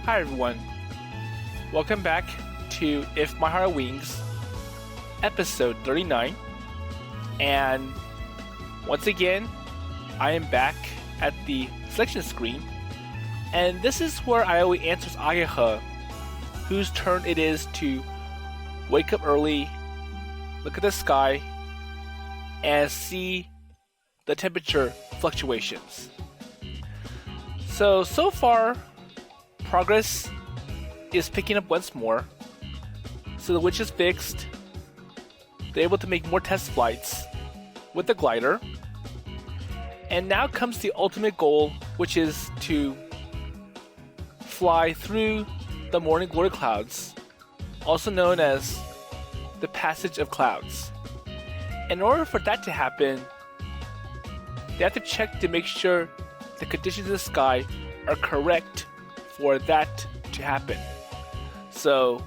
Hi everyone, welcome back to If My Heart Wings, episode 39, and once again, I am back at the selection screen, and this is where Aoi answers Ageha, whose turn it is to wake up early, look at the sky, and see the temperature fluctuations. So far, progress is picking up once more. So the witch is fixed. They're able to make more test flights with the glider. And now comes the ultimate goal, which is to fly through the morning glory clouds, also known as the passage of clouds. In order for that to happen, they have to check to make sure the conditions in the sky are correct for that to happen. So,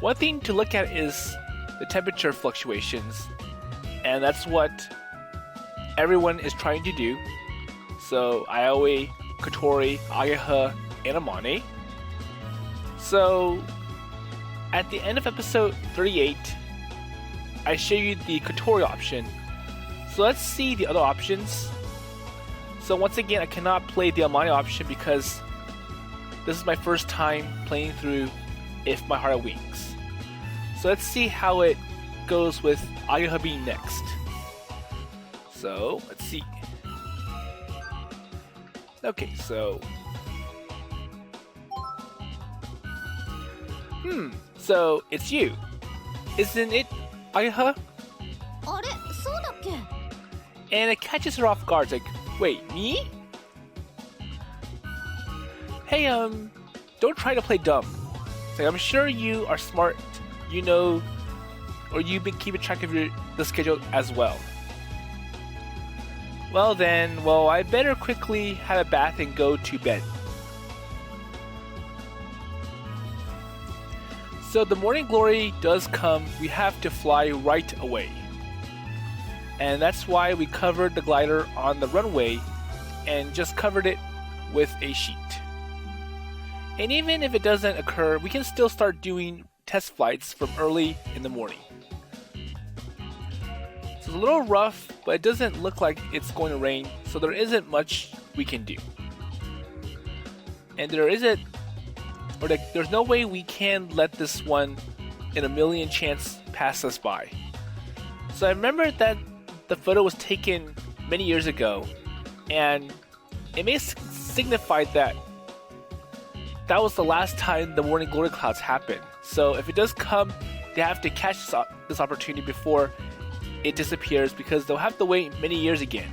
one thing to look at is the temperature fluctuations, and that's what everyone is trying to do. So, Aoi, Kotori, Ageha, and Amane. So, at the end of episode 38, I show you the Kotori option. So let's see the other options. So once again, I cannot play the Amane option because this is my first time playing through If My Heart Wings. So let's see how it goes with Ageha being next. So let's see. Okay, so so it's you, isn't it, Ageha? あれ、そうだっけ? And it catches her off guard. It's like, wait, me? Hey, don't try to play dumb. It's like, I'm sure you are smart. You know, or you've been keeping track of the schedule as well. Well then, I better quickly have a bath and go to bed. So the morning glory does come, we have to fly right away. And that's why we covered the glider on the runway and just covered it with a sheet. And even if it doesn't occur, we can still start doing test flights from early in the morning. So it's a little rough, but it doesn't look like it's going to rain, so there isn't much we can do. And there's no way we can let this one in a million chance pass us by. So I remember that the photo was taken many years ago, and it may signify that was the last time the morning glory clouds happened. So if it does come, they have to catch this opportunity before it disappears, because they'll have to wait many years again.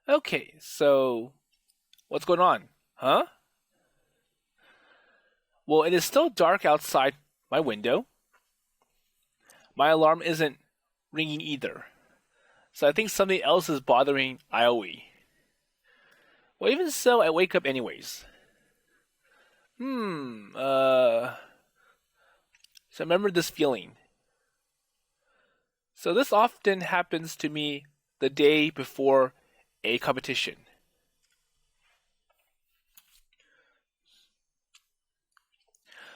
Okay, so what's going on? Huh? Well, it is still dark outside my window. My alarm isn't ringing either. So I think something else is bothering Aoi. Well, even so, I wake up anyways. So I remember this feeling. So this often happens to me the day before a competition.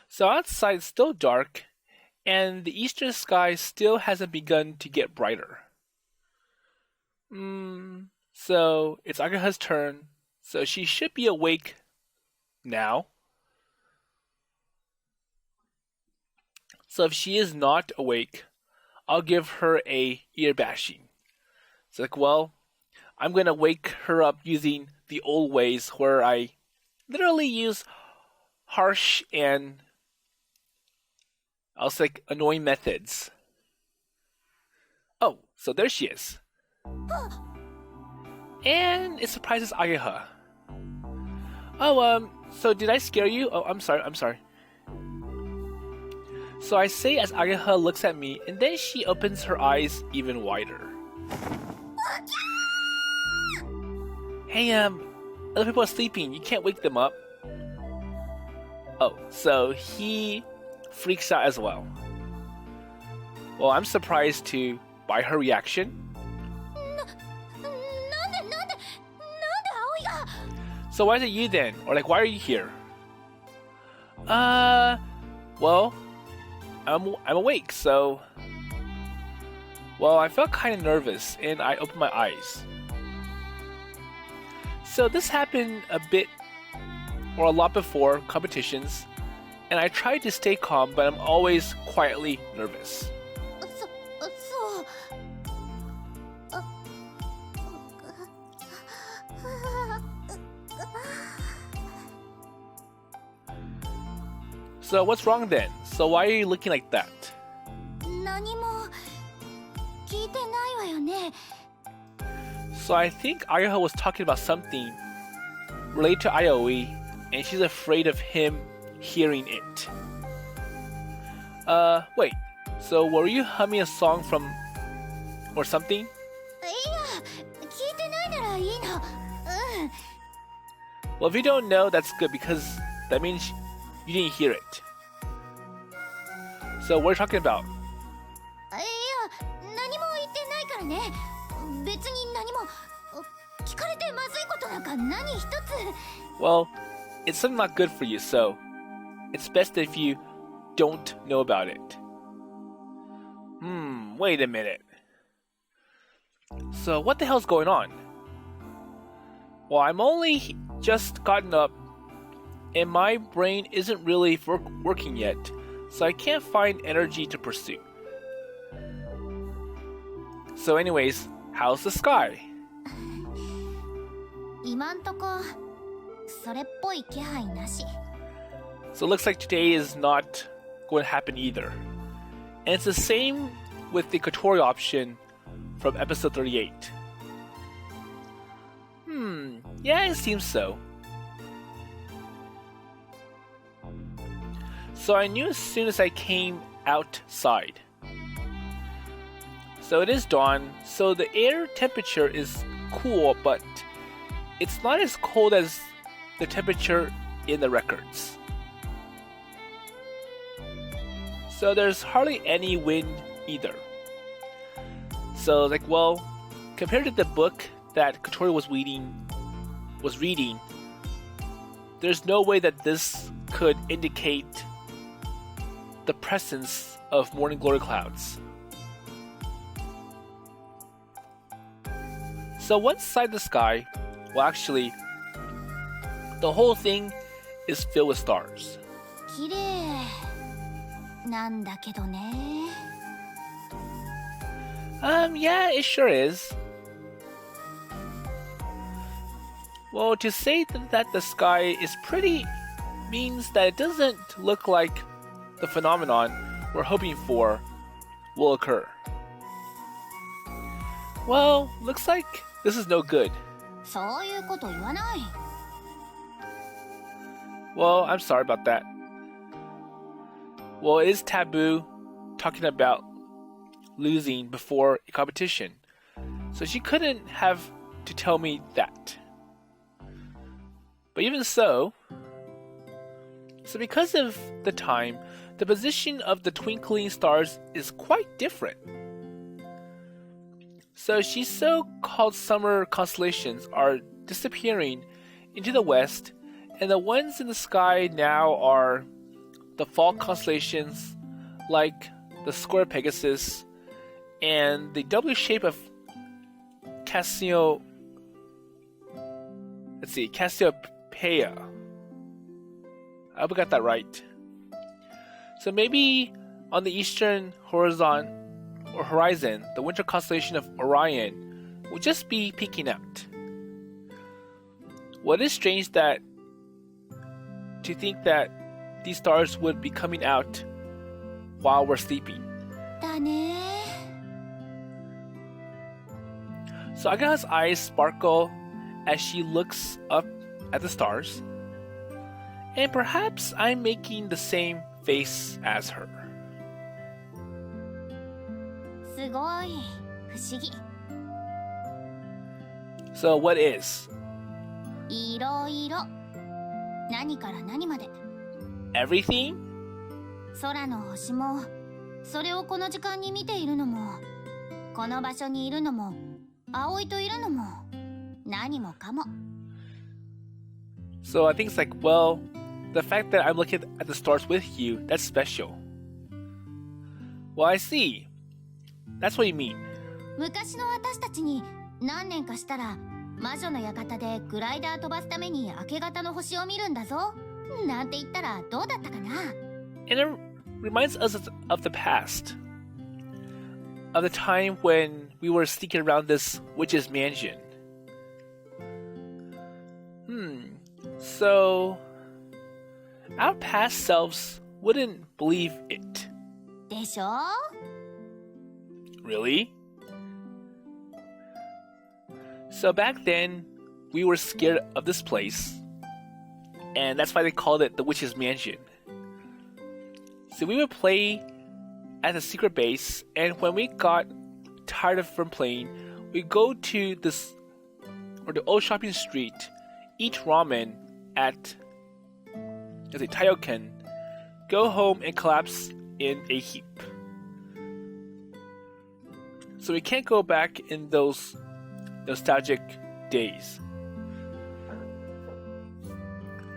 So outside it's still dark, and the eastern sky still hasn't begun to get brighter. So it's Ageha's turn, so she should be awake now. So if she is not awake, I'll give her a ear bashing. It's like, I'm going to wake her up using the old ways where I literally use harsh and I'll say annoying methods. Oh, so there she is. And it surprises Ageha. Oh, so did I scare you? Oh, I'm sorry. So I say as Ageha looks at me, and then she opens her eyes even wider. Hey, other people are sleeping. You can't wake them up. Oh, so he freaks out as well. Well, I'm surprised too, by her reaction. なんで葵が So why is it you then? Or like, why are you here? Well, I'm awake, so... Well, I felt kind of nervous, and I opened my eyes. So this happened a lot before competitions, and I tried to stay calm, but I'm always quietly nervous. そうあ So what's wrong then? So why are you looking like that? 何も聞いてないわよね So I think Ageha was talking about something related to Aoi, and she's afraid of him hearing it. Wait. So were you humming a song from or something? いや聞いてないならいいの Well, if you don't know, that's good because that means you didn't hear it. So what are you talking about? いや何も言ってないからね別に何も聞かれてまずいことなんか何一つ Well, it's something not good for you, so it's best if you don't know about it. Wait a minute. So what the hell's going on? Well, I'm only just gotten up, and my brain isn't really working yet, so I can't find energy to pursue. So anyways, how's the sky? 今んとこそれっぽい気配なし So it looks like today is not going to happen either. And it's the same with the Kotori option from episode 38. Yeah, it seems so. So I knew as soon as I came outside. So it is dawn, so the air temperature is cool, but it's not as cold as the temperature in the records. So there's hardly any wind either. So like, well, compared to the book that Kotori was reading, there's no way that this could indicate the presence of morning glory clouds. So one side of the sky, well actually, the whole thing is filled with stars. 綺麗なんだけどね Yeah, it sure is. Well, to say that the sky is pretty means that it doesn't look like the phenomenon we're hoping for will occur. Well, looks like this is no good. そういうこと言わない Well, I'm sorry about that. Well, it is taboo talking about losing before a competition, so she couldn't have to tell me that. But even so because of the time, the position of the twinkling stars is quite different. So she's so-called summer constellations are disappearing into the west, and the ones in the sky now are the fall constellations like the square Pegasus and the W shape of Cassiopeia. I hope I got that right. So maybe on the eastern horizon, the winter constellation of Orion will just be peeking out. Well, it is strange to think that these stars would be coming out while we're sleeping. だね So Ageha's eyes sparkle as she looks up at the stars, and perhaps I'm making the same face as her. すごい不思議 So what is? いろいろ何から何まで Everything? 空の星もそれをこの時間に見ているのもこの場所にいるのも葵といるのも何もかも。 So I think it's like, well, the fact that I'm looking at the stars with you, that's special. Well, I see. That's what you mean. 昔の私たちに何年かしたら魔女の館でグライダー飛ばすために明け方の星を見るんだぞなんて言ったらどうだったかな。 And it reminds us of the past. Of the time when we were sneaking around this witch's mansion. So our past selves wouldn't believe it. でしょ。 Really? So back then, we were scared of this place. And that's why they called it the witch's mansion. So we would play at the secret base, and when we got tired from playing, we'd go to the old shopping street, eat ramen at Taioken, go home and collapse in a heap. So we can't go back in those nostalgic days.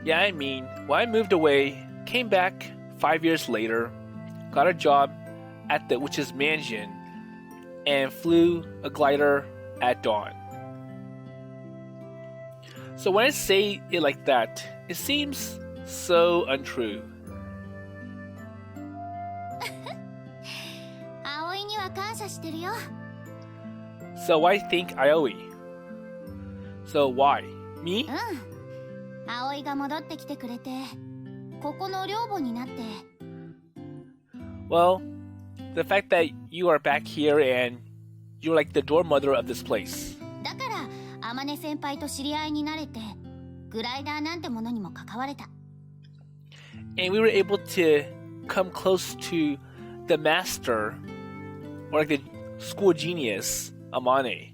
Yeah, I mean, when I moved away, came back 5 years later, got a job at the witch's mansion, and flew a glider at dawn. So when I say it like that, it seems so untrue. 葵には感謝してるよ。 So why think Aoi? So why? Me? 葵が戻ってきてくれて、ここの寮母になって。 Well, the fact that you are back here and you're like the door mother of this place. だから天音先輩と知り合いになれて、グライダーなんてものにも関われた。 And we were able to come close to the master, or like the school genius, Amane.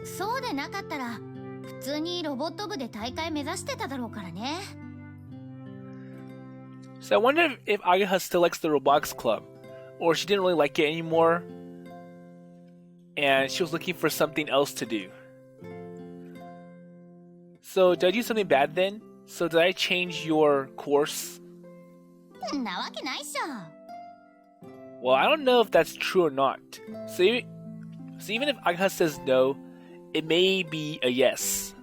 そうでなかったら、普通にロボット部で大会目指してただろうからね。 So I wonder if Ageha still likes the Roblox Club, or she didn't really like it anymore, and she was looking for something else to do. So did I do something bad then? So did I change your course? んなわけないっしょ。 Well, I don't know if that's true or not. So even if Ageha says no, it may be a yes.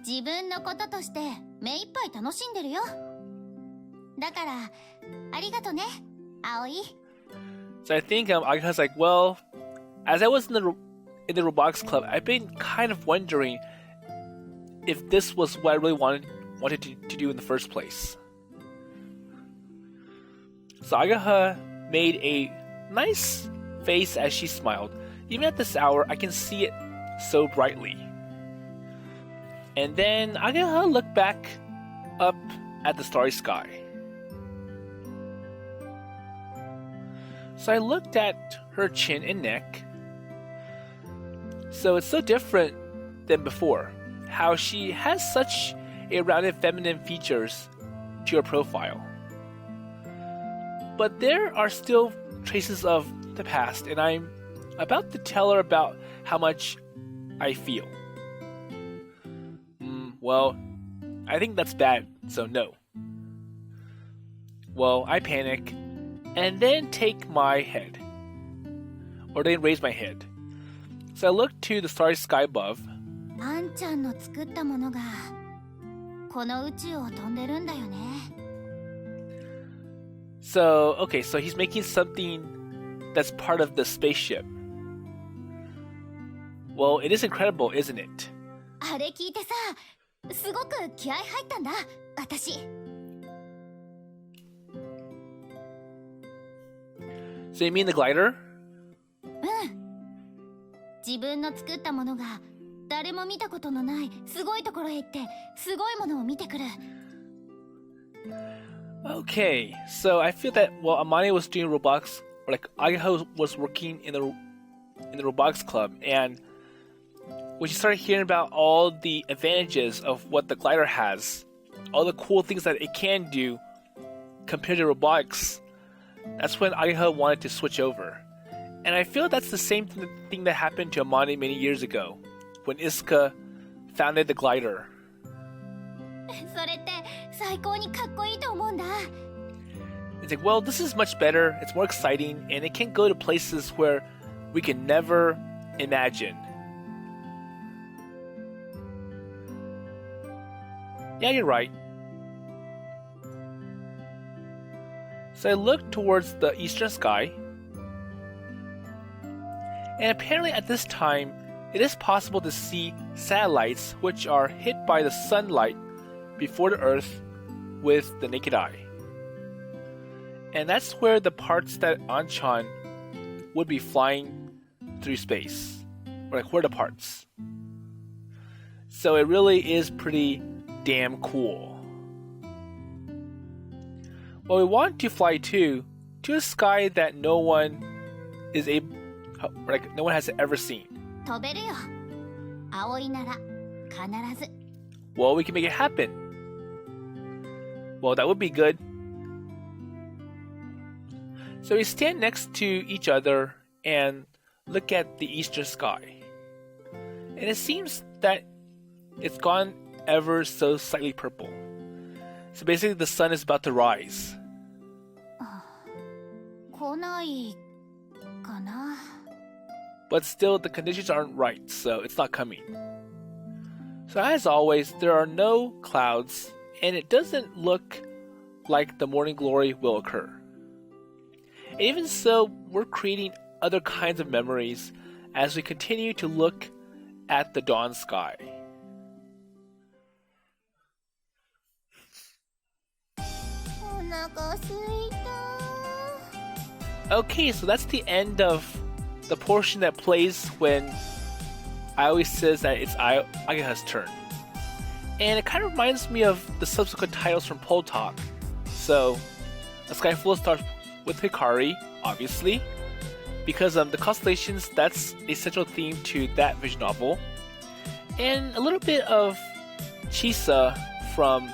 自分のこととして目いっぱい楽しんでるよ。だからありがとね、葵。 So I think Ageha's like, well, as I was in the Roblox Club, I've been kind of wondering if this was what I really wanted to do in the first place. So Ageha made a nice face as she smiled. Even at this hour, I can see it so brightly. And then Ageha looked back up at the starry sky. So I looked at her chin and neck. So it's so different than before. How she has such a rounded feminine features to her profile. But there are still traces of the past, and I'm about to tell her about how much I feel. Well, I think that's bad, so no. Well, I panic, and then take my head. Or then raise my head. So I look to the starry sky above. あんちゃんの作ったものがこの宇宙を飛んでるんだよね。 So, okay, so he's making something that's part of the spaceship. Well, it is incredible, isn't it? あれ聞いてさ、すごく気合入ったんだ、私。 So you mean the glider? 自分の作ったものが誰も見たことのないすごいところへ行ってすごいものを見てくる。 Okay, so I feel that while Amane was doing Roblox, or like Ageha was working in the Roblox Club, and when she started hearing about all the advantages of what the glider has, all the cool things that it can do compared to Roblox, that's when Ageha wanted to switch over. And I feel that's the same thing that happened to Amani many years ago, when Iska founded the glider. それって最高にかっこいいと思うんだ。 It's like, well, this is much better, it's more exciting, and it can go to places where we can never imagine. Yeah, you're right. So I looked towards the eastern sky, and apparently at this time, it is possible to see satellites which are hit by the sunlight before the Earth with the naked eye. And that's where the parts that Anchan would be flying through space, or like where the parts. So it really is pretty damn cool. Well, we want to fly to a sky that no one is able, like no one has ever seen. 飛べるよ。葵なら必ず。 Well, we can make it happen. Well, that would be good. So we stand next to each other and look at the eastern sky. And it seems that it's gone ever so slightly purple. So basically the sun is about to rise. 来ないかな。 But still, the conditions aren't right, so it's not coming. So as always, there are no clouds, and it doesn't look like the morning glory will occur. And even so, we're creating other kinds of memories as we continue to look at the dawn sky. お腹すいた。 Okay, so that's the end of the portion that plays when Aoi says that it's Ageha's turn. And it kind of reminds me of the subsequent titles from Pole Talk. So, A Sky Full of Stars with Hikari, obviously, because the constellations, that's a central theme to that visual novel. And a little bit of Chisa from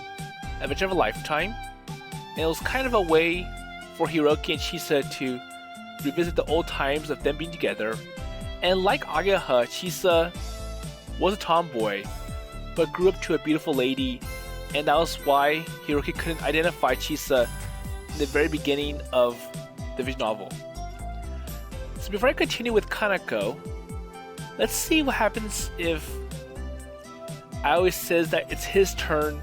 Adventure of a Lifetime. And it was kind of a way for Hiroki and Chisa to revisit the old times of them being together. And like Ageha, Chisa was a tomboy, but grew up to a beautiful lady, and that was why Hiroki couldn't identify Chisa in the very beginning of the visual novel. So before I continue with Kanako, let's see what happens if Aoi says that it's his turn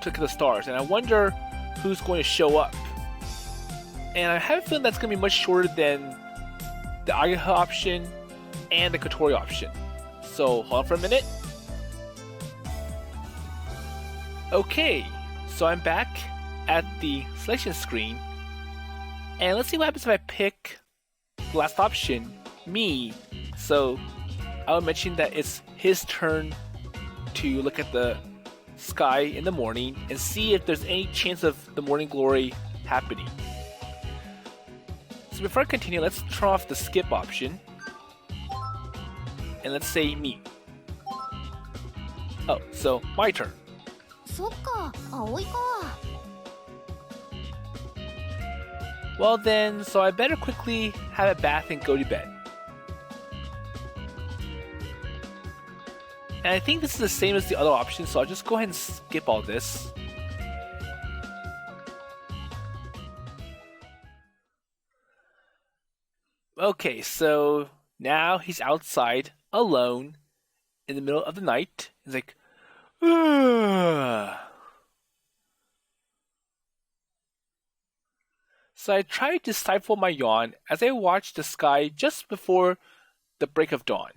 to look at the stars, and I wonder who's going to show up. And I have a feeling that's going to be much shorter than the Ageha option and the Kotori option. So hold on for a minute. Okay, so I'm back at the selection screen. And let's see what happens if I pick the last option, me. So I will mention that it's his turn to look at the sky in the morning and see if there's any chance of the morning glory happening. So before I continue, let's turn off the skip option. And let's say me. Oh, so my turn. そっか、葵か。 Well then, so I better quickly have a bath and go to bed. And I think this is the same as the other option, so I'll just go ahead and skip all this. Okay, so now he's outside alone in the middle of the night. He's like, ugh. So I tried to stifle my yawn as I watched the sky just before the break of dawn.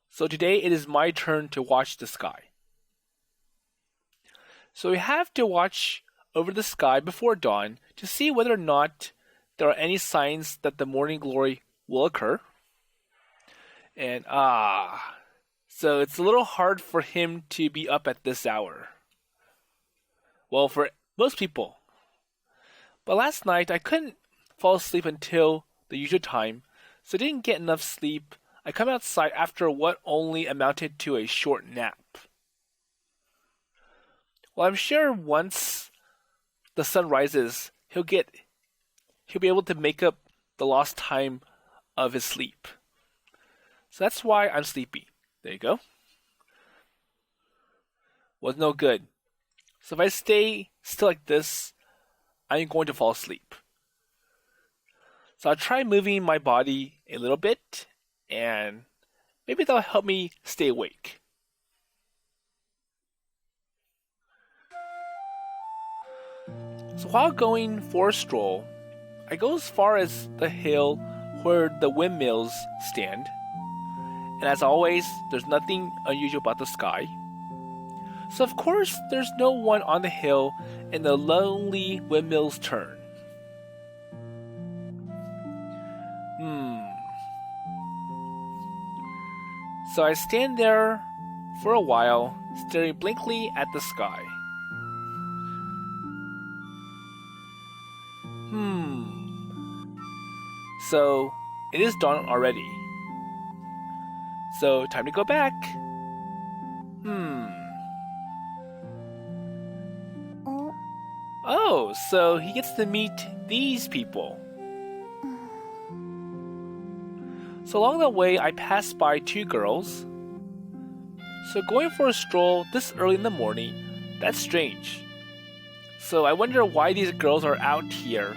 So today it is my turn to watch the sky. So we have to watch over the sky before dawn to see whether or not there are any signs that the morning glory will occur. And so it's a little hard for him to be up at this hour. Well, for most people. But last night I couldn't fall asleep until the usual time, so I didn't get enough sleep. I come outside after what only amounted to a short nap. Well, I'm sure once the sun rises, he'll be able to make up the lost time of his sleep. So that's why I'm sleepy. There you go. Was no good. So if I stay still like this, I'm going to fall asleep. So I'll try moving my body a little bit, and maybe that'll help me stay awake. So while going for a stroll, I go as far as the hill where the windmills stand. And as always, there's nothing unusual about the sky. So of course, there's no one on the hill, and the lonely windmills turn. So I stand there for a while, staring blankly at the sky. So it is dawn already. So time to go back. Oh, so he gets to meet these people. So along the way, I pass by two girls. So going for a stroll this early in the morning, that's strange. So I wonder why these girls are out here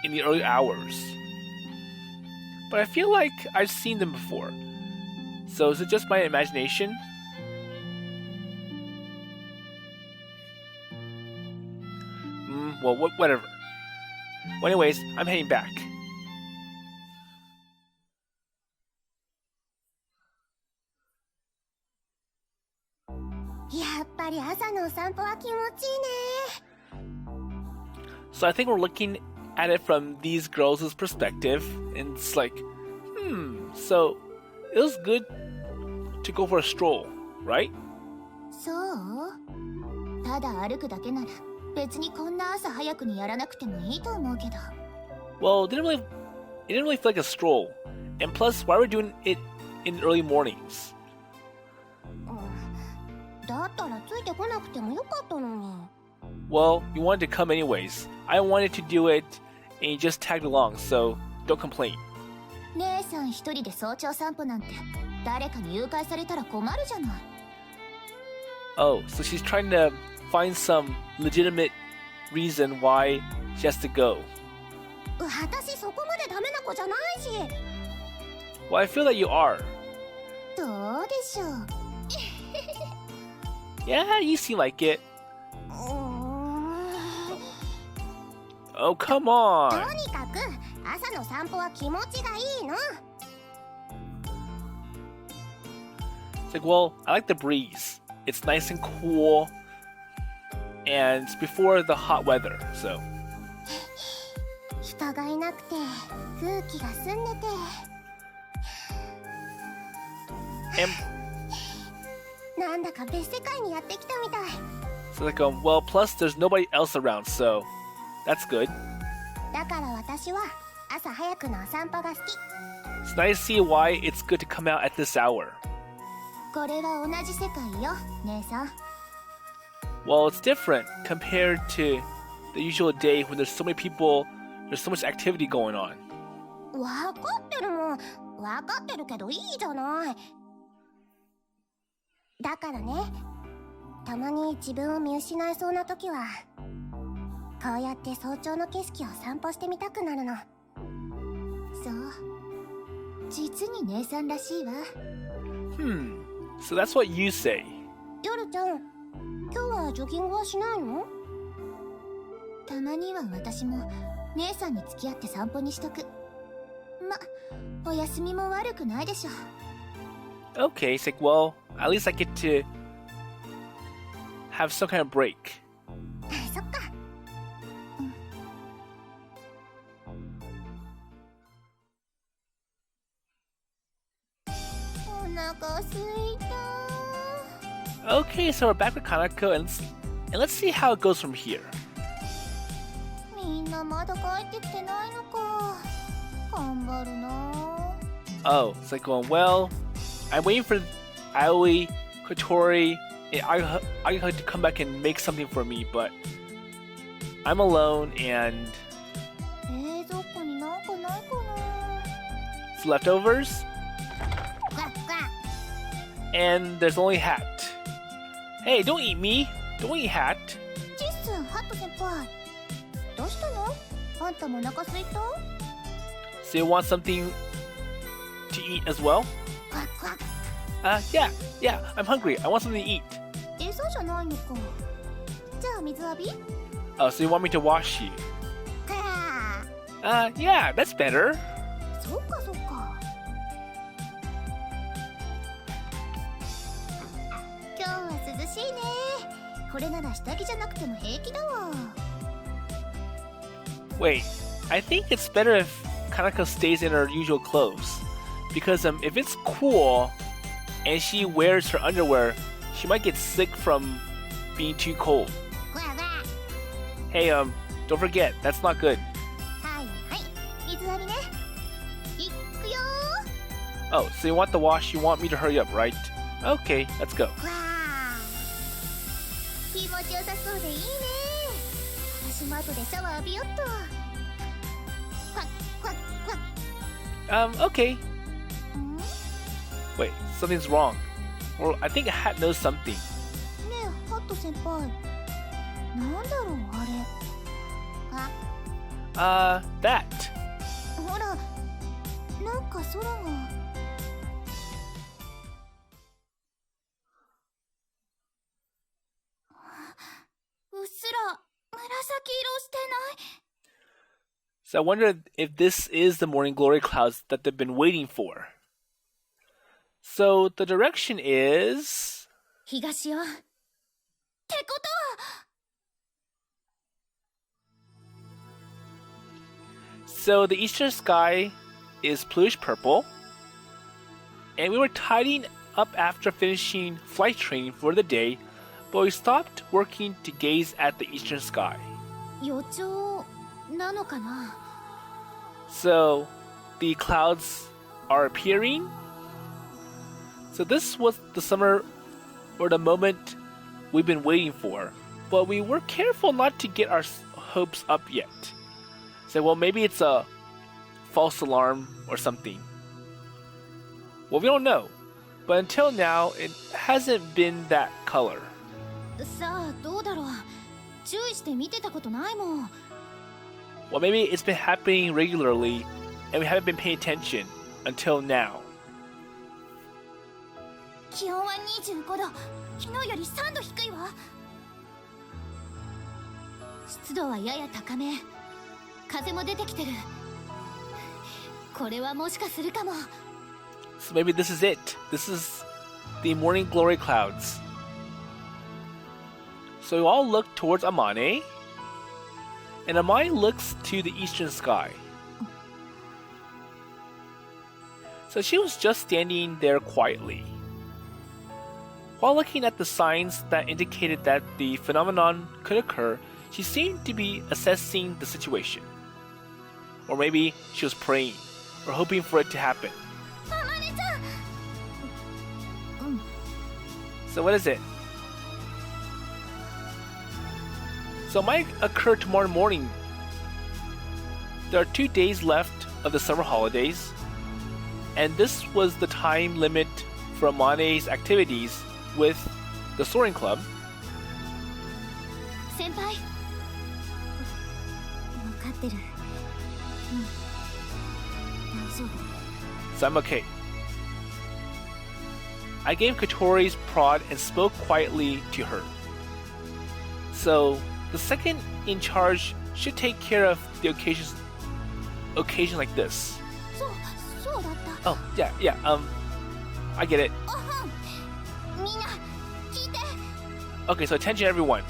in the early hours. But I feel like I've seen them before. So is it just my imagination? Well, whatever. Well, anyways, I'm heading back. やっぱり朝のお散歩は気持ちいいね。 So I think we're looking at it from these girls' perspective, and it's like, so it was good to go for a stroll, right? そう？ただ歩くだけなら別にこんな朝早くにやらなくてもいいと思うけど。 Well, it didn't really feel like a stroll, and plus, why are we doing it in early mornings? だったらついてこなくてもよかったのに。 Well, you wanted to come anyways. I wanted to do it, and you just tagged along, so don't complain. 姉さん一人で早朝散歩なんて誰かに誘拐されたら困るじゃない。 Oh, so she's trying to find some legitimate reason why she has to go. 私そこまでダメな子じゃないし。 Well, I feel that you are. どうでしょう。 Yeah, you seem like it. Oh, come on. とにかく朝の散歩は気持ちがいいの。 It's like, well, I like the breeze. It's nice and cool, and it's before the hot weather, so. 人がいなくて空気が澄んでて。 And なんだか別世界にやってきたみたい。 so like, well, plus there's nobody else around, so that's good. だから私は朝早くのお散歩が好き。 It's nice to see why it's good to come out at this hour. これは同じ世界よ、姉さん。 Well, it's different compared to the usual day when there's so many people, there's so much activity going on. わかってるもん。わかってるけどいいじゃない。だからね、たまに自分を見失いそうな時はこうやって早朝の景色を散歩してみたくなるの。そう、実に姉さんらしいわ。 So that's what you say. 夜ちゃん、今日はジョギングはしないの？たまには私も姉さんに付き合って散歩にしとく。ま、お休みも悪くないでしょ。 Okay, it's like, well, at least I get to have some kind of break. そっか。お腹すいた。 Okay, so we're back with Kanako, and let's see how it goes from here. みんなまだ帰ってきてないのか。頑張るな。 Oh, it's like going, well, I'm waiting for Aoi, Kotori, and Ageha to come back and make something for me, but I'm alone, and 冷蔵庫になんか It's leftovers. クワクワ And there's only hat. Hey, don't eat me. Don't eat hat. チッス、ハット先輩どうしたの？あんたもお腹すいた？ So you want something to eat as well? クワクワ Yeah, I'm hungry. I want something to eat. 餌じゃないのか。じゃあ水浴び？ Oh, so you want me to wash you? クワ Yeah, that's better. そうかそうか。今日は涼しいね。これなら下着じゃなくても平気だわ。Wait, I think it's better if Kanako stays in her usual clothes. Because if it's cool and she wears her underwear, she might get sick from being too cold. クワクワ Hey, don't forget, that's not good. はいはい水浴びね。いくよ Oh, so you want the wash, you want me to hurry up, right? Okay, let's go. ー。わー気持ちよさそうでいいね。私も後でシャワー浴びよっと。クワックワックワッ Okay. ん？ね Wait, something's wrong. Well, I think Hat knows something. えハット先輩なんだろうあれ。あ That. ほらなんか空が。うっすら紫色してない？ So I wonder if this is the morning glory clouds that they've been waiting for. So the direction is... 東よ。ってことは So the eastern sky is bluish purple. And we were tidying up after finishing flight training for the day, but we stopped working to gaze at the eastern sky. 予兆なのかな？ So the clouds are appearing. So this was the summer or the moment we've been waiting for, but we were careful not to get our hopes up yet. So well, maybe it's a false alarm or something. Well, we don't know, but until now it hasn't been that color. さあどうだろう。注意して見てたことないもん。 Well, maybe it's been happening regularly and we haven't been paying attention until now. 気温は25度。昨日より3度低いわ。湿度はやや高め。風も出てきてる。これはもしかするかも。 So maybe this is it. This is the morning glory clouds. So we all look towards Amane, and Amane looks to the eastern sky. So she was just standing there quietly. While looking at the signs that indicated that the phenomenon could occur, she seemed to be assessing the situation. Or maybe she was praying, or hoping for it to happen. あまねちゃん。うん。 So what is it? So it might occur tomorrow morning. There are 2 days left of the summer holidays, and this was the time limit for Amane's activities with the soaring club. 先輩。分かってる。うん。大丈夫。 So I'm okay. I gave Katori's prod and spoke quietly to her. So the second in charge should take care of the occasion like this. そうだった。 Oh, yeah, I get it. みんな聞いて。 Okay, so attention everyone.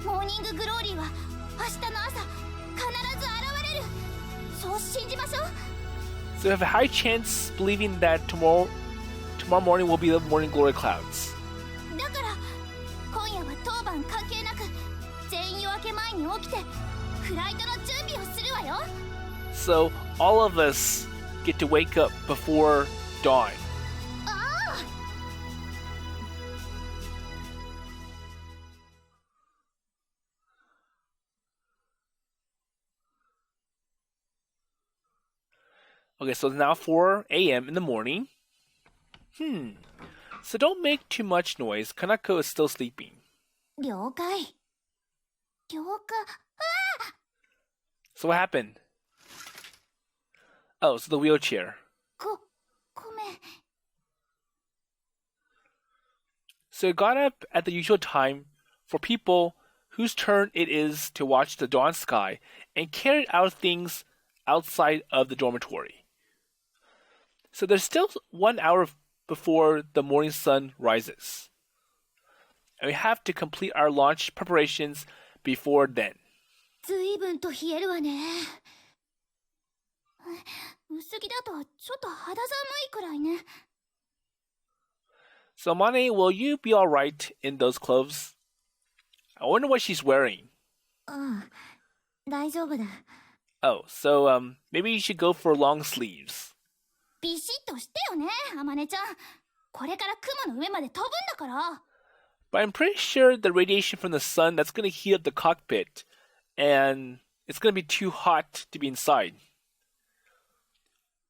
モーニンググローリーは明日の朝必ず現れる。そう信じましょう。 So we have a high chance believing that tomorrow morning will be the morning glory clouds. だから今夜は当番関係なく全員夜明け前に起きてフライトの準備をするわよ。 So all of us get to wake up before dawn. ああ。Okay, so it's now 4 a.m. in the morning. So don't make too much noise. Kanako is still sleeping. 了解。了解。 So what happened? Oh, so the wheelchair. ごめん。 So it got up at the usual time for people whose turn it is to watch the dawn sky and carried out things outside of the dormitory. So there's still 1 hour before the morning sun rises. And we have to complete our launch preparations before then. ずいぶんと冷えるわね。薄着だとちょっと肌寒いくらいね。 So Mane, will you be alright in those clothes? I wonder what she's wearing. 大丈夫だ。 Oh, so maybe you should go for long sleeves. ビシッとしてよね、あまねちゃん。これから雲の上まで飛ぶんだから。 But I'm pretty sure the radiation from the sun, that's going to heat up the cockpit, and it's going to be too hot to be inside.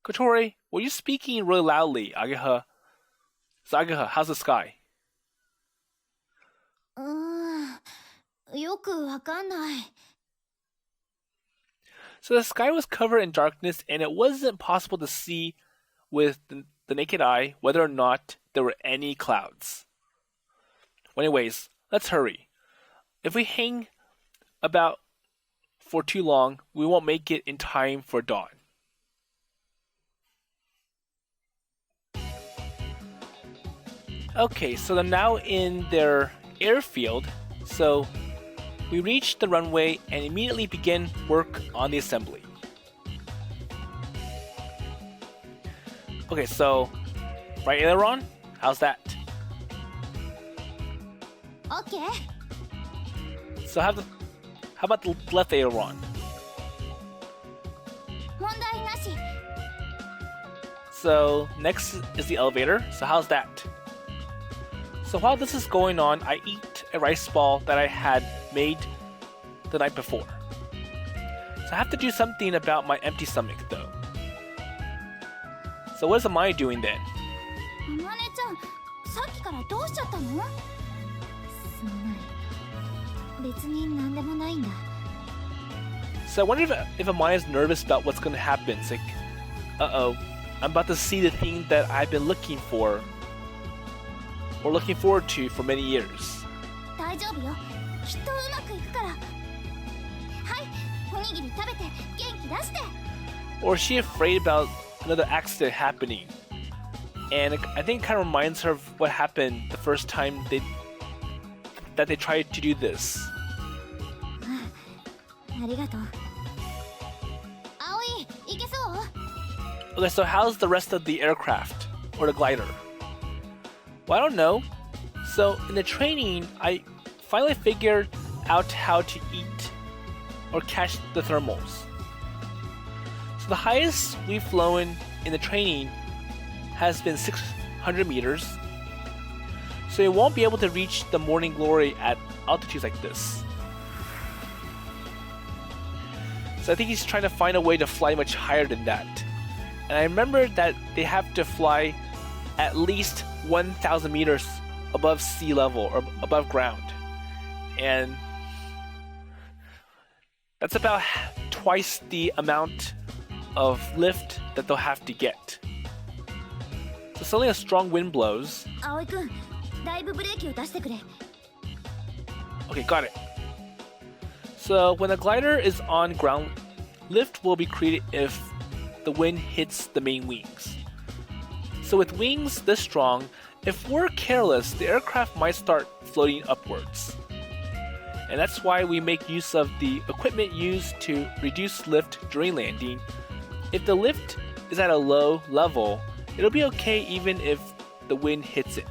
Kotori, were you speaking really loudly, Ageha? So Ageha, how's the sky? よくわかんない。 So the sky was covered in darkness, and it wasn't possible to see with the naked eye whether or not there were any clouds. Well, anyways, let's hurry. If we hang about for too long, we won't make it in time for dawn. Okay, so they're now in their airfield, so we reach the runway and immediately begin work on the assembly. Okay, so right aileron, how's that? Okay. So how about the left aileron? 問題なし。 So next is the elevator, so how's that? So while this is going on, I eat a rice ball that I had made the night before. So I have to do something about my empty stomach though. So what is Amaya doing then? あまねちゃん、さっきからどうしちゃったの？すまない。別に何でもないんだ。 So I wonder if Amaya's nervous about what's going to happen. It's like, uh-oh, I'm about to see the thing that I've been looking for or looking forward to for many years. 大丈夫よ。きっとうまくいくから。はい、おにぎり食べて元気出して。 Or is she afraid about another accident happening? And I think it kind of reminds her of what happened the first time that they tried to do this. ありがとう。葵、いけそう？ Okay, so how's the rest of the aircraft or the glider? Well, I don't know. So in the training, I finally figured out how to eat or catch the thermals. So the highest we've flown in the training has been 600 meters. So you won't be able to reach the morning glory at altitudes like this. So I think he's trying to find a way to fly much higher than that. And I remember that they have to fly at least 1,000 meters above sea level or above ground. And that's about twice the amount of lift that they'll have to get. So suddenly a strong wind blows. 葵くん、だいぶブレーキを出してくれ。 Okay, got it. So when the glider is on ground, lift will be created if the wind hits the main wings. So with wings this strong, if we're careless, the aircraft might start floating upwards. And that's why we make use of the equipment used to reduce lift during landing. If the lift is at a low level, it'll be okay even if the wind hits it.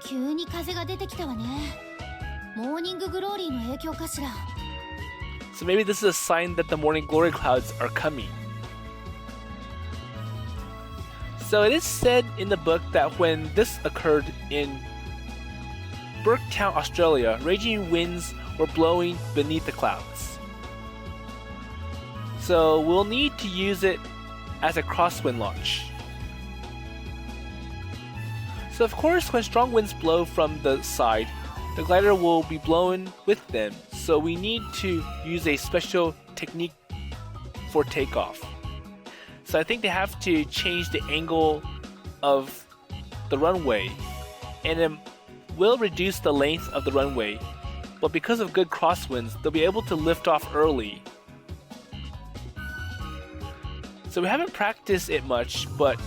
急に風が出てきたわね。モーニンググローリーの影響かしら。 So maybe this is a sign that the morning glory clouds are coming. So it is said in the book that when this occurred in Burketown, Australia, raging winds were blowing beneath the clouds. So we'll need to use it as a crosswind launch. So of course, when strong winds blow from the side, the glider will be blown with them, so we need to use a special technique for takeoff. So I think they have to change the angle of the runway, and it will reduce the length of the runway, but because of good crosswinds, they'll be able to lift off early. So we haven't practiced it much, but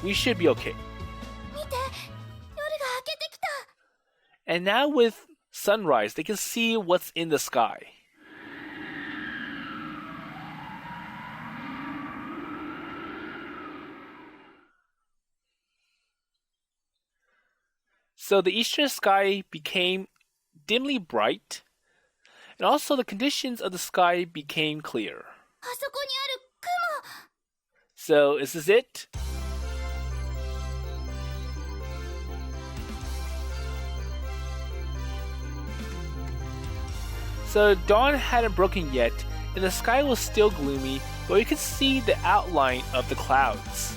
we should be okay. And now with sunrise, they can see what's in the sky. So the eastern sky became dimly bright, and also the conditions of the sky became clear. So is this it? So dawn hadn't broken yet, and the sky was still gloomy, but we could see the outline of the clouds.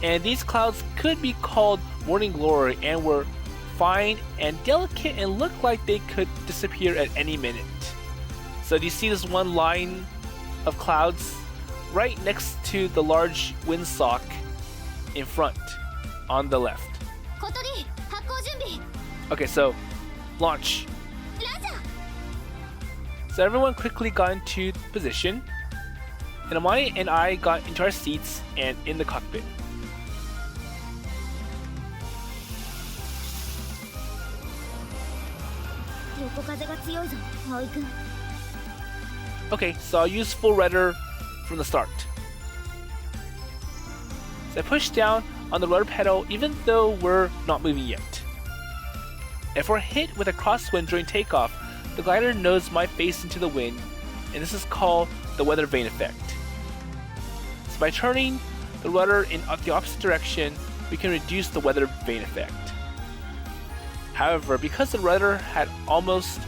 And these clouds could be called morning glory and were fine and delicate and looked like they could disappear at any minute. So do you see this one line of clouds right next to the large windsock in front on the left? Okay, so launch. So everyone quickly got into position, and Amani and I got into our seats and in the cockpit. Okay, so I'll use full rudder from the start. So I push down on the rudder pedal even though we're not moving yet. If we're hit with a crosswind during takeoff, the glider nose might face into the wind, and this is called the weather vane effect. So by turning the rudder in the opposite direction, we can reduce the weather vane effect. However, because the rudder has almost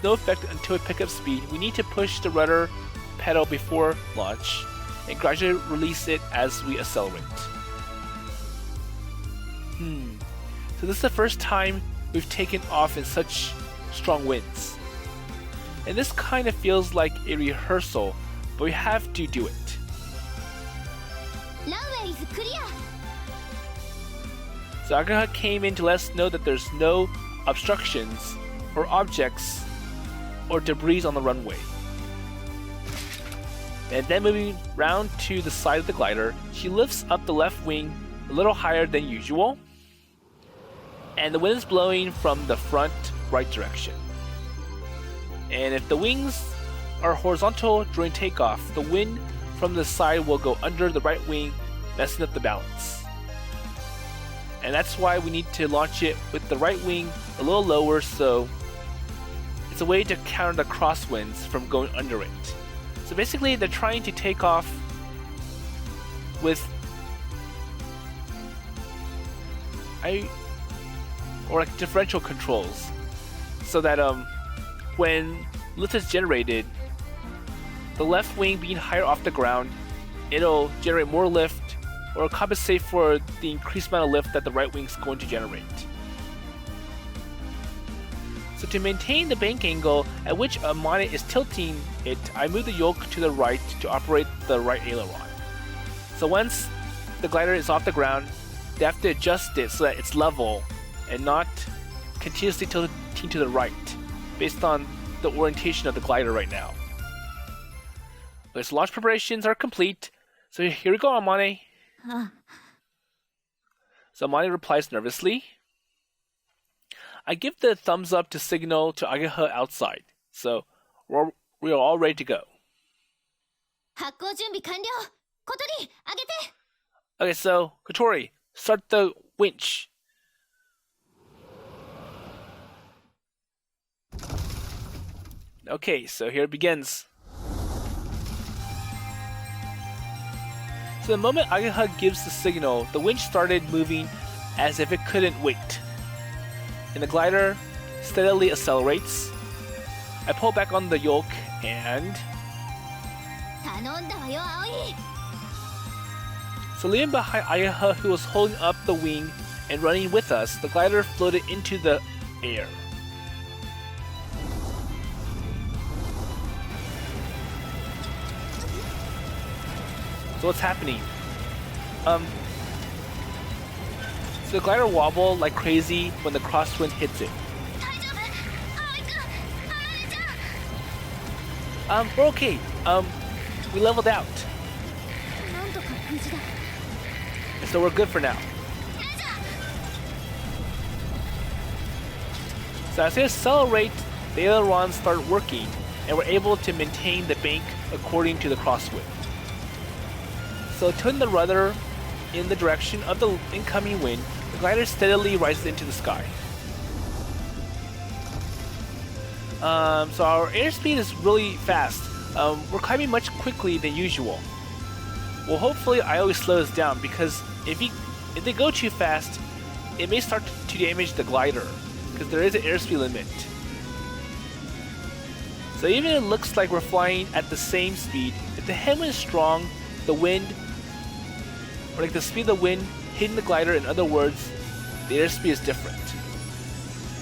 no effect until we pick up speed, we need to push the rudder pedal before launch and gradually release it as we accelerate. So this is the first time we've taken off in such strong winds. And this kind of feels like a rehearsal, but we have to do it. Runway is clear. So Ageha came in to let us know that there's no obstructions or objects or debris on the runway. And then moving round to the side of the glider, she lifts up the left wing a little higher than usual, and the wind is blowing from the front right direction. And if the wings are horizontal during takeoff, the wind from the side will go under the right wing, messing up the balance. And that's why we need to launch it with the right wing a little lower, so it's a way to counter the crosswinds from going under it. So basically they're trying to take off with differential controls, so that when lift is generated, the left wing being higher off the ground, it'll generate more lift or compensate for the increased amount of lift that the right wing is going to generate. So to maintain the bank angle at which Amane is tilting it, I move the yoke to the right to operate the right aileron. So once the glider is off the ground, they have to adjust it so that it's level and not continuously tilting to the right based on the orientation of the glider right now. Okay, so launch preparations are complete. So here we go, Amane. So Amane replies nervously. I give the thumbs up to signal to Ageha outside. So we are all ready to go. Okay, so Kotori, start the winch. Okay, so here it begins. So the moment Ageha gives the signal, the winch started moving as if it couldn't wait. And the glider steadily accelerates. I pull back on the yoke And 頼んだわよ、葵。 so leaving behind Ageha, who was holding up the wing and running with us, the glider floated into the air. So what's happening? So the glider wobbled like crazy when the crosswind hits it. 大丈夫？葵くん、あれじゃ。We're okay. We leveled out. なんとか無事だ。 So we're good for now. So as they accelerate, the ailerons start working, and we're able to maintain the bank according to the crosswind. So tilting the rudder in the direction of the incoming wind, the glider steadily rises into the sky. So our airspeed is really fast. We're climbing much quickly than usual. Well, hopefully Aoi slows down, because if they go too fast, it may start to damage the glider, because there is an airspeed limit. So even if it looks like we're flying at the same speed, if the headwind is strong, the wind, or like the speed of the wind hitting the glider, in other words, the airspeed is different.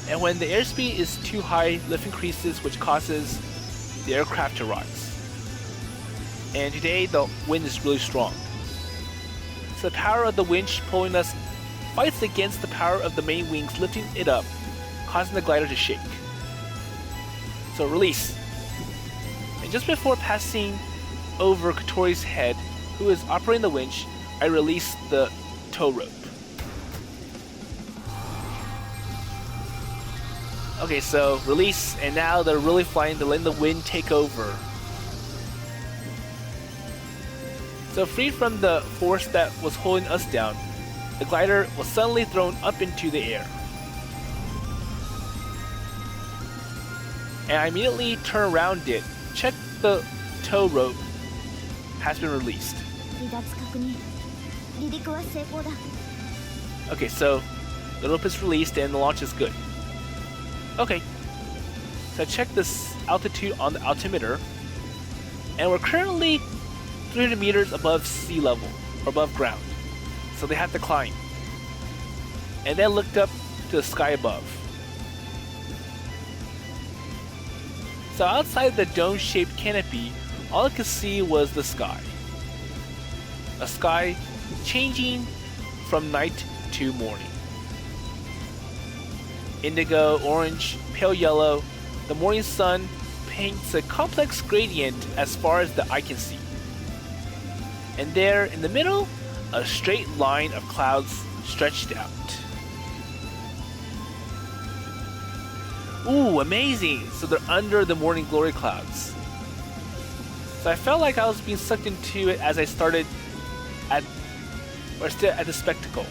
And when the airspeed is too high, lift increases, which causes the aircraft to rise. And today the wind is really strong. So the power of the winch pulling us fights against the power of the main wings lifting it up, causing the glider to shake. So release. And just before passing over Katori's head, who is operating the winch, I release the tow rope. Okay, so release, and now they're really flying, they're letting the wind take over. So freed from the force that was holding us down, the glider was suddenly thrown up into the air. And I immediately turn around it, check the tow rope has been released. Okay, so the rope is released and the launch is good. Okay, so I check this altitude on the altimeter, and we're currently 300 meters above sea level, or above ground. So they have to climb. And then looked up to the sky above. So outside the dome-shaped canopy, all I could see was the sky. A sky changing from night to morning. Indigo, orange, pale yellow, the morning sun paints a complex gradient as far as the eye can see. And there, in the middle, a straight line of clouds stretched out. Ooh, amazing! So they're under the morning glory clouds. So I felt like I was being sucked into it as I started at the spectacle.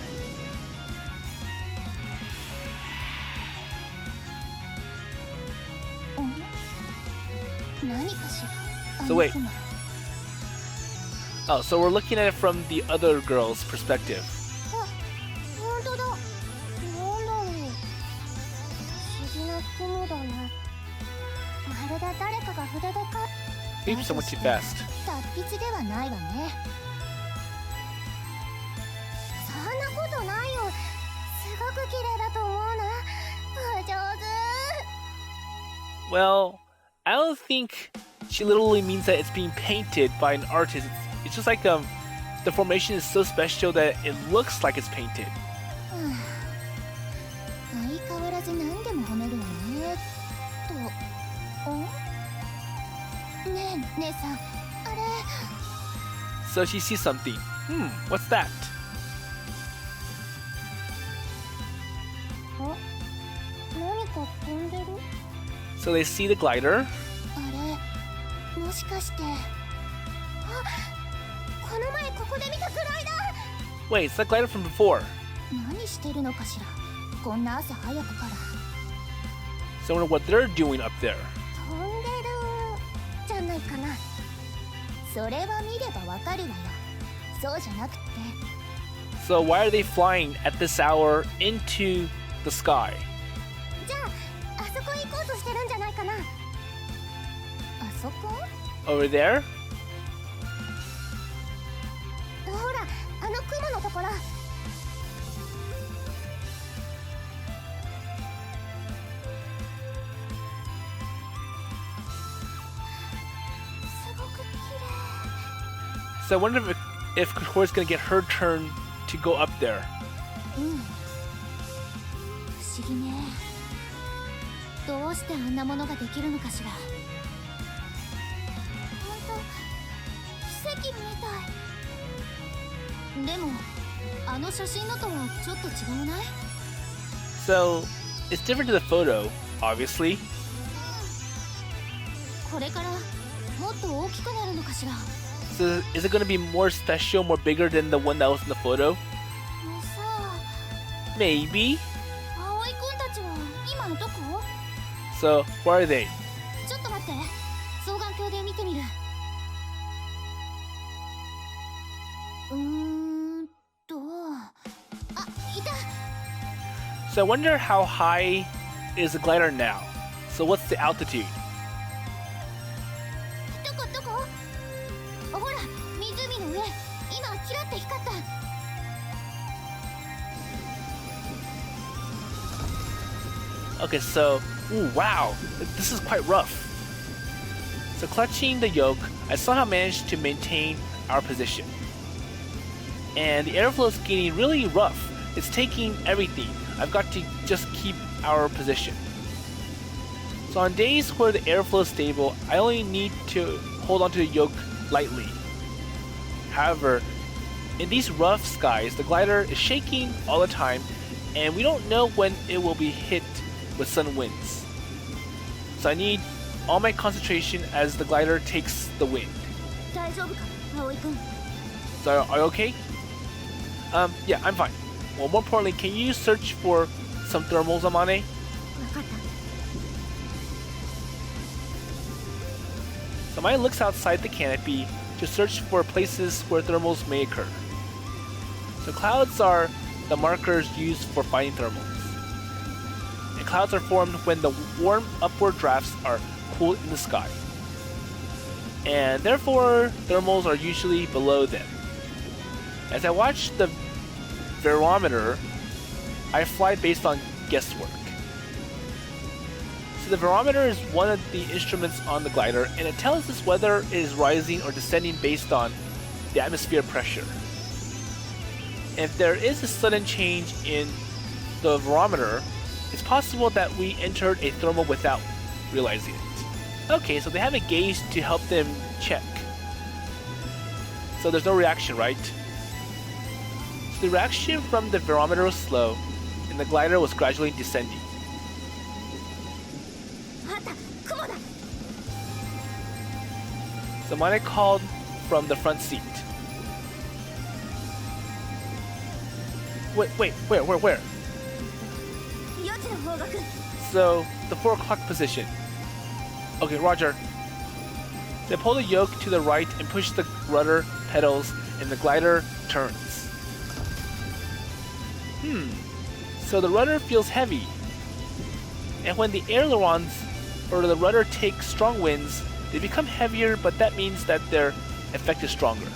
So wait. Oh, so we're looking at it from the other girl's perspective. Maybe someone too fast. Well, I don't think she literally means that it's being painted by an artist. It's just like the formation is so special that it looks like it's painted. So she sees something. What's that? So they see the glider. Wait, it's the glider from before. So I wonder what they're doing up there. So why are they flying at this hour into the sky? そこ Over there? ほら、あの雲のところ。すごく綺麗。 So I wonder if Kokora's gonna get her turn to go up there. うん。不思議ね。どうしてあんなものができるのかしら。本当、奇跡みたい。でも、あの写真のとはちょっと違うない？ So it's different to the photo, obviously. これからもっと大きくなるのかしら。 So is it gonna be more special, more bigger than the one that was in the photo? さあ、 Maybe. 葵くんたちは今どこ？ So where are they? ちょっと待って、双眼鏡で見てみる。あ、いた。 So I wonder how high is the glider now. So what's the altitude? どこ？ほら、湖の上。今キラって光った。 Okay, so ooh, wow, this is quite rough. So clutching the yoke, I somehow managed to maintain our position. And the airflow is getting really rough. It's taking everything. I've got to just keep our position. So on days where the airflow is stable, I only need to hold onto the yoke lightly. However, in these rough skies, the glider is shaking all the time, and we don't know when it will be hit with sudden winds. So I need all my concentration as the glider takes the wind. 大丈夫か、葵くん。 So are you okay? Yeah, I'm fine. Well, more importantly, can you search for some thermals, Amane? わかった。 So Amane looks outside the canopy to search for places where thermals may occur. So clouds are the markers used for finding thermals. And clouds are formed when the warm upward drafts are cooled in the sky. And therefore, thermals are usually below them. As I watch the barometer, I fly based on guesswork. So the barometer is one of the instruments on the glider, and it tells us whether it is rising or descending based on the atmosphere pressure. If there is a sudden change in the barometer, it's possible that we entered a thermal without realizing it. Okay, so they have a gauge to help them check. So there's no reaction, right? So the reaction from the barometer was slow, and the glider was gradually descending. あった、雲だ。 So Mane called from the front seat. Wait, where? 4時の方角。 So, the 4 o'clock position. Okay, roger. They pull the yoke to the right and push the rudder pedals, and the glider turns. So the rudder feels heavy. And when the ailerons or the rudder take strong winds, they become heavier, but that means that their effect is stronger.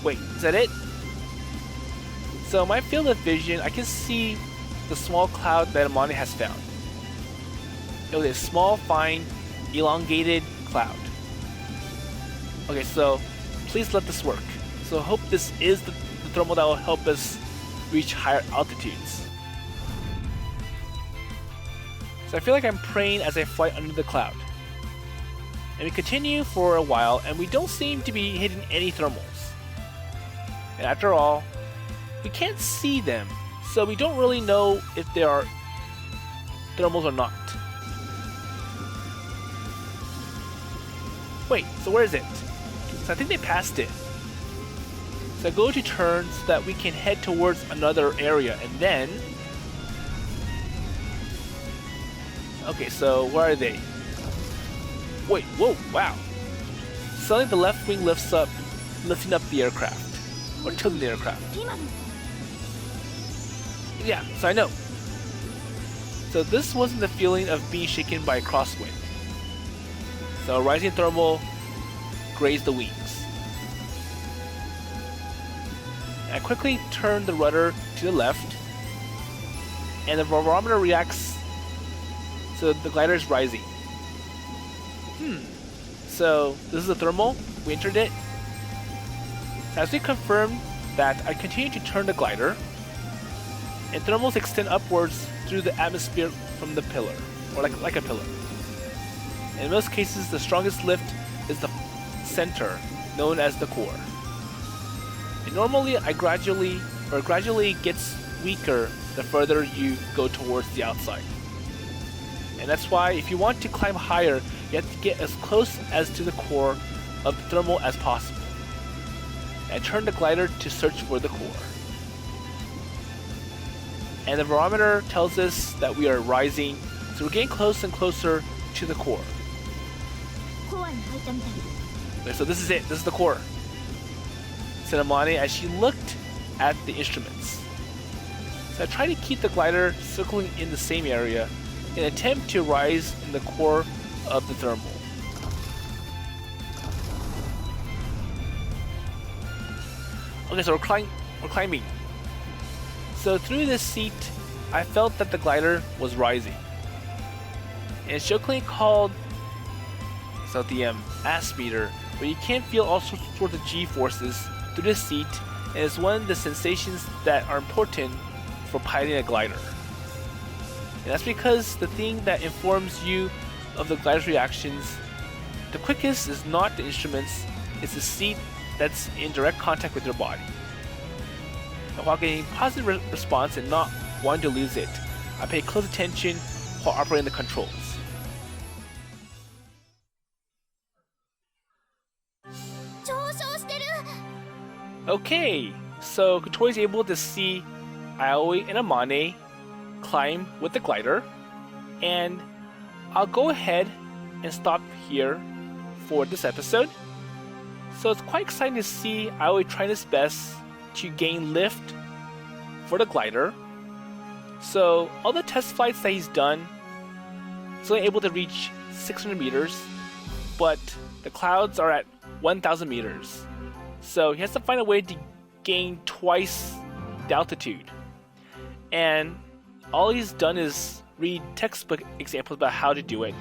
Wait, is that it? So my field of vision, I can see the small cloud that Amane has found. It was a small, fine, elongated cloud. Okay, so please let this work. So I hope this is the thermal that will help us reach higher altitudes. So I feel like I'm praying as I fly under the cloud. And we continue for a while, and we don't seem to be hitting any thermals. And after all, we can't see them, so we don't really know if there are thermals or not. Wait, so where is it? So I think they passed it. So I go to turn so that we can head towards another area, and then... Okay, so where are they? Wait, whoa, wow. Suddenly the left wing lifts up, lifting up the aircraft. Or tilting the aircraft. Yeah, so I know. So this wasn't the feeling of being shaken by a crosswind. So a rising thermal grazed the wings. I quickly turned the rudder to the left, and the barometer reacts, so the glider is rising. So this is the thermal, we entered it. As we confirmed that, I continue to turn the glider, and thermals extend upwards through the atmosphere from the pillar, or like a pillar. In most cases, the strongest lift is the center, known as the core. And normally, it gradually gets weaker the further you go towards the outside. And that's why, if you want to climb higher, you have to get as close as to the core of the thermal as possible. And turn the glider to search for the core. And the barometer tells us that we are rising, so we're getting close and closer to the core. Okay, so this is it. This is the core, said Amane as she looked at the instruments. So I try to keep the glider circling in the same area in an attempt to rise in the core of the thermal. Okay, so we're climbing. So through this seat, I felt that the glider was rising. And it's jokingly called the ass-meter, where you can feel all sorts of G-forces through the seat, and it's one of the sensations that are important for piloting a glider. And that's because the thing that informs you of the glider's reactions, the quickest is not the instruments, it's the seat that's in direct contact with your body. And while getting positive response and not wanting to lose it, I pay close attention while operating the controls. Okay, so Kotori is able to see Aoi and Amane climb with the glider, and I'll go ahead and stop here for this episode. So it's quite exciting to see Aoi trying his best to gain lift for the glider. So all the test flights that he's done, he's only able to reach 600 meters, but the clouds are at 1,000 meters. So he has to find a way to gain twice the altitude. And all he's done is read textbook examples about how to do it.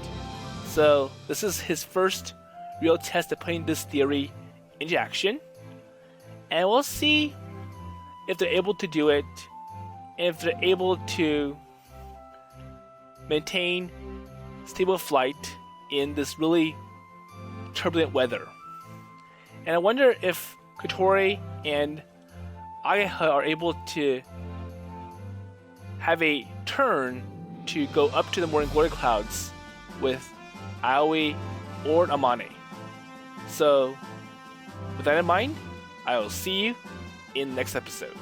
So this is his first real test of putting this theory into action. And we'll see if they're able to do it, and if they're able to maintain stable flight in this really turbulent weather. And I wonder if Kotori and Ageha are able to have a turn to go up to the morning glory clouds with Aoi or Amane. So, with that in mind, I will see you in the next episode.